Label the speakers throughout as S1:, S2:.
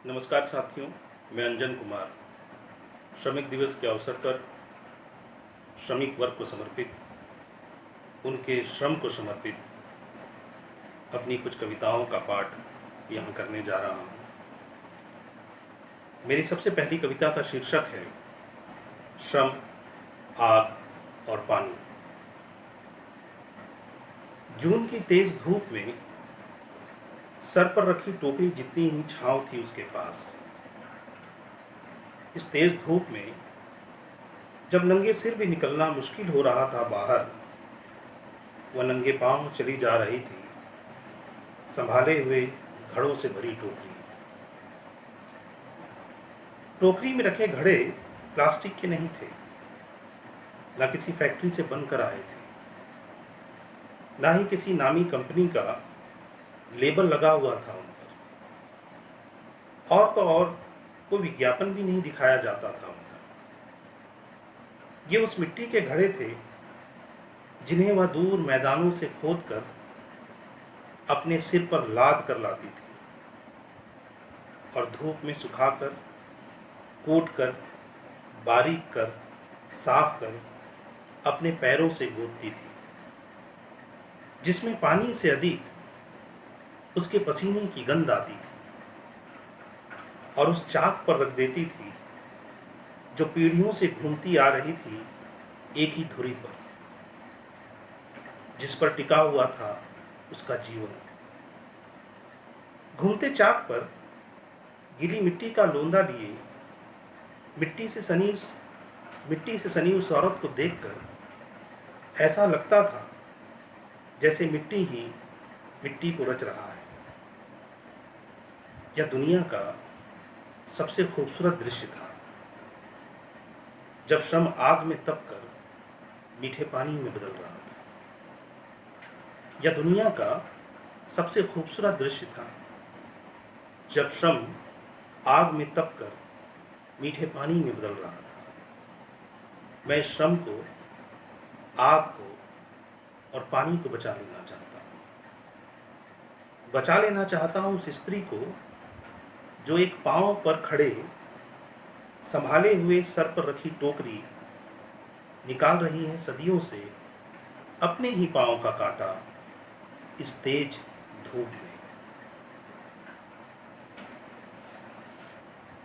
S1: नमस्कार साथियों, मैं अंजन कुमार श्रमिक दिवस के अवसर पर श्रमिक वर्ग को समर्पित, उनके श्रम को समर्पित अपनी कुछ कविताओं का पाठ यहाँ करने जा रहा हूँ। मेरी सबसे पहली कविता का शीर्षक है श्रम, आग और पानी। जून की तेज धूप में सर पर रखी टोकरी जितनी ही छांव थी उसके पास। इस तेज धूप में जब नंगे सिर भी निकलना मुश्किल हो रहा था बाहर, वह नंगे पांव चली जा रही थी, संभाले हुए घड़ों से भरी टोकरी। टोकरी में रखे घड़े प्लास्टिक के नहीं थे, ना किसी फैक्ट्री से बनकर आए थे, ना ही किसी नामी कंपनी का लेबल लगा हुआ था उन पर। और तो और कोई विज्ञापन भी नहीं दिखाया जाता था उनका। ये उस मिट्टी के घड़े थे जिन्हें वह दूर मैदानों से खोदकर अपने सिर पर लाद कर लाती थी और धूप में सुखाकर, कूट कर, बारीक कर, साफ कर अपने पैरों से गूंथती थी, जिसमें पानी से अधिक उसके पसीने की गंध आती थी, और उस चाक पर रख देती थी जो पीढ़ियों से घूमती आ रही थी एक ही धुरी पर, जिस पर टिका हुआ था उसका जीवन। घूमते चाक पर गीली मिट्टी का लोंदा लिए मिट्टी से सनी उस औरत को देखकर ऐसा लगता था जैसे मिट्टी ही मिट्टी को रच रहा है। यह दुनिया का सबसे खूबसूरत दृश्य था, जब श्रम आग में तपकर मीठे पानी में बदल रहा था। यह दुनिया का सबसे खूबसूरत दृश्य था, जब श्रम आग में तपकर मीठे पानी में बदल रहा था। मैं श्रम को, आग को और पानी को बचा लेना चाहता हूँ। बचा लेना चाहता हूँ उस स्त्री को जो एक पांव पर खड़े, संभाले हुए सर पर रखी टोकरी निकाल रही है सदियों से अपने ही पांव का कांटा इस तेज धूप में।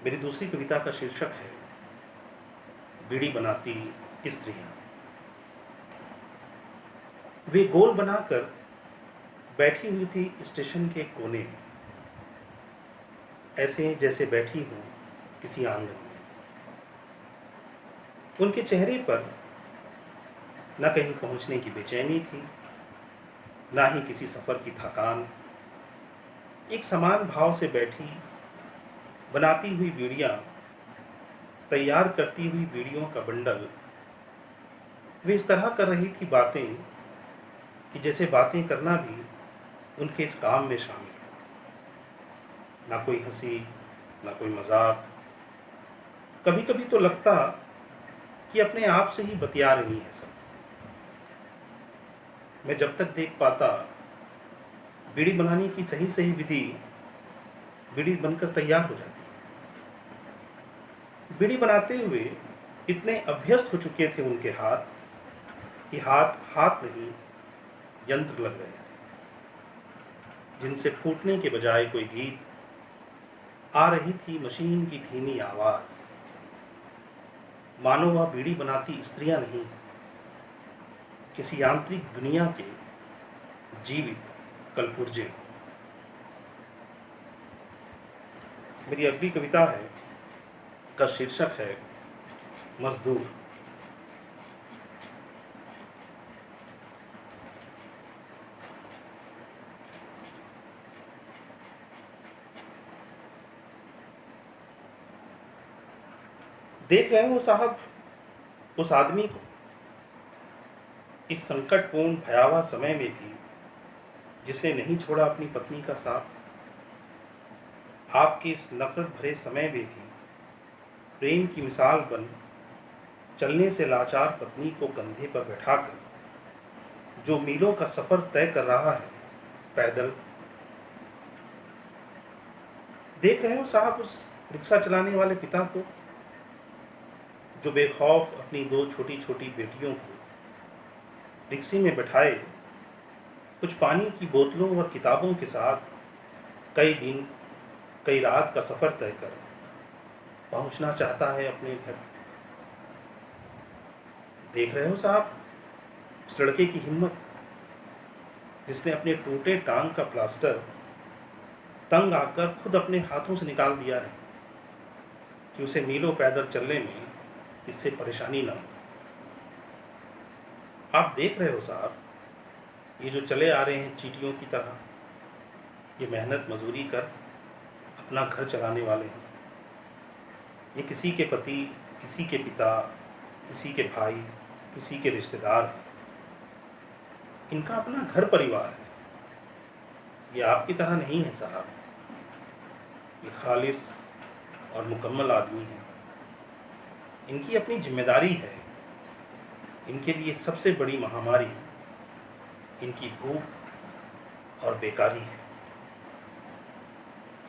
S1: मेरी दूसरी कविता का शीर्षक है बीड़ी बनाती स्त्रियां। वे गोल बनाकर बैठी हुई थी स्टेशन के कोने में, ऐसे जैसे बैठी हूं किसी आंगन में। उनके चेहरे पर न कहीं पहुंचने की बेचैनी थी, ना ही किसी सफर की थकान। एक समान भाव से बैठी, बनाती हुई बीड़ियां, तैयार करती हुई बीड़ियों का बंडल। वे इस तरह कर रही थी बातें कि जैसे बातें करना भी उनके इस काम में शामिल है। ना कोई हंसी, ना कोई मजाक। कभी कभी तो लगता कि अपने आप से ही बतिया रही है सब। मैं जब तक देख पाता, बीड़ी बनाने की सही सही विधि बीड़ी बनकर तैयार हो जाती। बीड़ी बनाते हुए इतने अभ्यस्त हो चुके थे उनके हाथ कि हाथ हाथ नहीं, यंत्र लग रहे थे, जिनसे फूटने के बजाय कोई गीत आ रही थी मशीन की धीमी आवाज। मानो वह बीड़ी बनाती स्त्रियां नहीं, किसी यांत्रिक दुनिया के जीवित कलपुर्जे। मेरी अगली कविता है, का शीर्षक है मजदूर। देख रहे हो साहब उस आदमी को, इस संकटपूर्ण भयावह समय में भी, जिसने नहीं छोड़ा अपनी पत्नी का साथ। आपके इस नफरत भरे समय में भी प्रेम की मिसाल बन चलने से लाचार पत्नी को कंधे पर बैठाकर जो मीलों का सफर तय कर रहा है पैदल। देख रहे हो साहब उस रिक्शा चलाने वाले पिता को, जो बेखौफ अपनी दो छोटी छोटी बेटियों को रिक्शे में बैठाए कुछ पानी की बोतलों और किताबों के साथ कई दिन कई रात का सफ़र तय कर पहुंचना चाहता है अपने घर। देख रहे हो साहब उस लड़के की हिम्मत, जिसने अपने टूटे टांग का प्लास्टर तंग आकर खुद अपने हाथों से निकाल दिया है कि उसे मीलों पैदल चलने में इससे परेशानी ना हो। आप देख रहे हो साहब, ये जो चले आ रहे हैं चींटियों की तरह, ये मेहनत मजदूरी कर अपना घर चलाने वाले हैं। ये किसी के पति, किसी के पिता, किसी के भाई, किसी के रिश्तेदार हैं। इनका अपना घर परिवार है। ये आपकी तरह नहीं है साहब, ये खालिस और मुकम्मल आदमी हैं। इनकी अपनी जिम्मेदारी है। इनके लिए सबसे बड़ी महामारी इनकी भूख और बेकारी है।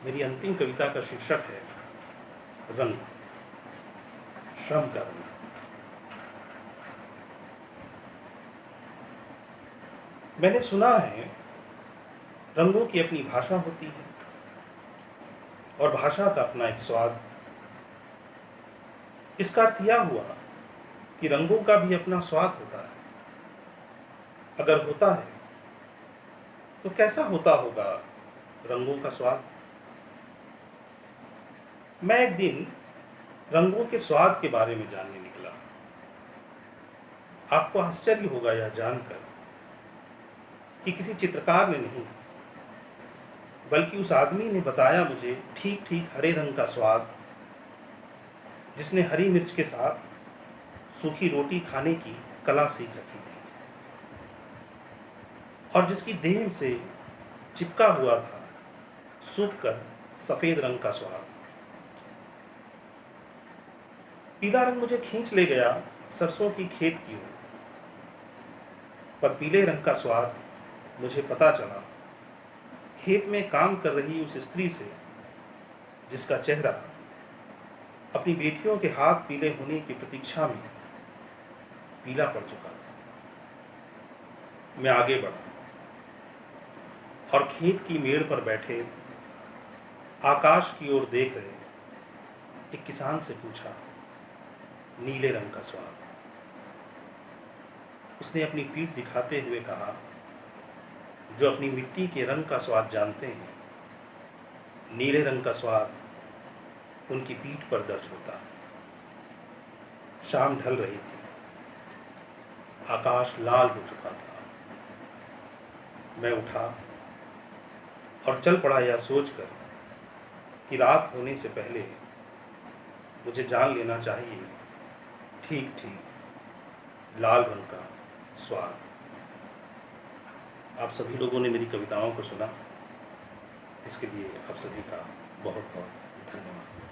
S1: मेरी अंतिम कविता का शीर्षक है रंग, श्रम का रंग। मैंने सुना है रंगों की अपनी भाषा होती है और भाषा का अपना एक स्वाद। इसका अर्थ यह हुआ कि रंगों का भी अपना स्वाद होता है। अगर होता है तो कैसा होता होगा रंगों का स्वाद? मैं एक दिन रंगों के स्वाद के बारे में जानने निकला। आपको आश्चर्य होगा यह जानकर कि किसी चित्रकार ने नहीं, बल्कि उस आदमी ने बताया मुझे ठीक ठीक हरे रंग का स्वाद, जिसने हरी मिर्च के साथ सूखी रोटी खाने की कला सीख रखी थी और जिसकी देह से चिपका हुआ था सूखकर सफेद रंग का स्वाद। पीला रंग मुझे खींच ले गया सरसों की खेत की ओर, पर पीले रंग का स्वाद मुझे पता चला खेत में काम कर रही उस स्त्री से, जिसका चेहरा अपनी बेटियों के हाथ पीले होने की प्रतीक्षा में पीला पड़ चुका था। मैं आगे बढ़ा और खेत की मेड़ पर बैठे आकाश की ओर देख रहे एक किसान से पूछा, नीले रंग का स्वाद? उसने अपनी पीठ दिखाते हुए कहा, जो अपनी मिट्टी के रंग का स्वाद जानते हैं, नीले रंग का स्वाद उनकी पीठ पर दर्ज होता है। शाम ढल रही थी, आकाश लाल हो चुका था। मैं उठा और चल पड़ा यह सोचकर कि रात होने से पहले मुझे जान लेना चाहिए ठीक ठीक लाल रंग का स्वाद। आप सभी लोगों ने मेरी कविताओं को सुना, इसके लिए आप सभी का बहुत बहुत धन्यवाद।